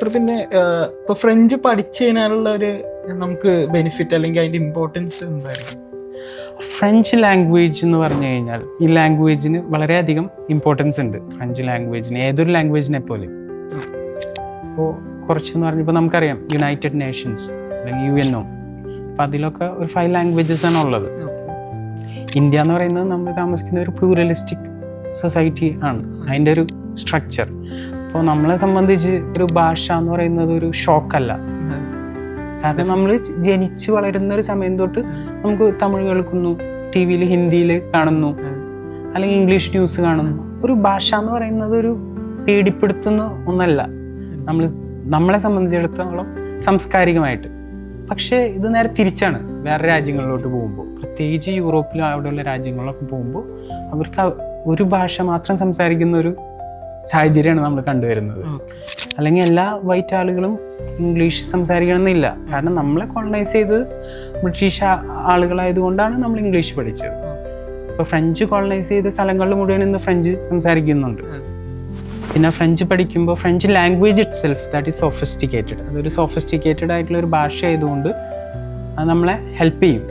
ജാഫർ, പിന്നെ ഇപ്പൊ ഫ്രഞ്ച് പഠിച്ചു കഴിഞ്ഞാലുള്ള ഒരു നമുക്ക് ബെനിഫിറ്റ് അല്ലെങ്കിൽ അതിന്റെ ഇമ്പോർട്ടൻസ് എന്തായിരിക്കും? ഫ്രഞ്ച് ലാംഗ്വേജ് എന്ന് പറഞ്ഞു കഴിഞ്ഞാൽ ഈ ലാംഗ്വേജിന് വളരെയധികം ഇമ്പോർട്ടൻസ് ഉണ്ട്. ഫ്രഞ്ച് ലാംഗ്വേജിന് ഏതൊരു ലാംഗ്വേജിനെ പോലെ ഇപ്പോൾ കുറച്ചെന്ന് പറഞ്ഞപ്പോൾ നമുക്കറിയാം യുണൈറ്റഡ് നേഷൻസ് അല്ലെങ്കിൽ UNO, അപ്പം അതിലൊക്കെ ഒരു 5 ലാംഗ്വേജസ് ആണ് ഉള്ളത്. ഇന്ത്യ എന്ന് പറയുന്നത് നമ്മൾ താമസിക്കുന്ന ഒരു പ്ലൂറലിസ്റ്റിക് സൊസൈറ്റി ആണ്, അതിൻ്റെ ഒരു സ്ട്രക്ചർ. അപ്പോൾ നമ്മളെ സംബന്ധിച്ച് ഒരു ഭാഷ എന്ന് പറയുന്നത് ഒരു ഷോക്കല്ല. കാരണം നമ്മൾ ജനിച്ച് വളരുന്ന ഒരു സമയം തൊട്ട് നമുക്ക് തമിഴ് കേൾക്കുന്നു, TV ഹിന്ദിയിൽ കാണുന്നു, അല്ലെങ്കിൽ ഇംഗ്ലീഷ് ന്യൂസ് കാണുന്നു. ഒരു ഭാഷ എന്ന് പറയുന്നത് ഒരു പേടിപ്പെടുത്തുന്ന ഒന്നല്ല നമ്മളെ സംബന്ധിച്ചിടത്തോളം സാംസ്കാരികമായിട്ട്. പക്ഷേ ഇത് നേരെ തിരിച്ചാണ്. വേറെ രാജ്യങ്ങളിലോട്ട് പോകുമ്പോൾ, പ്രത്യേകിച്ച് യൂറോപ്പിലും അവിടെയുള്ള രാജ്യങ്ങളിലൊക്കെ പോകുമ്പോൾ അവർക്ക് ഒരു ഭാഷ മാത്രം സംസാരിക്കുന്ന ഒരു സാഹചര്യമാണ് നമ്മൾ കണ്ടുവരുന്നത്. അല്ലെങ്കിൽ എല്ലാ വൈറ്റ് ആളുകളും ഇംഗ്ലീഷ് സംസാരിക്കണമെന്നില്ല. കാരണം നമ്മളെ കോളനൈസ് ചെയ്ത് ബ്രിട്ടീഷ് ആളുകളായതുകൊണ്ടാണ് നമ്മൾ ഇംഗ്ലീഷ് പഠിച്ചത്. ഇപ്പോൾ ഫ്രഞ്ച് കോളനൈസ് ചെയ്ത സ്ഥലങ്ങളിൽ മുഴുവൻ ഇന്ന് ഫ്രഞ്ച് സംസാരിക്കുന്നുണ്ട്. പിന്നെ ഫ്രഞ്ച് പഠിക്കുമ്പോൾ French language it self that is sophisticated. അതൊരു സോഫിസ്റ്റിക്കേറ്റഡ് ആയിട്ടുള്ള ഒരു ഭാഷ ആയതുകൊണ്ട് അത് നമ്മളെ ഹെൽപ്പ് ചെയ്യും.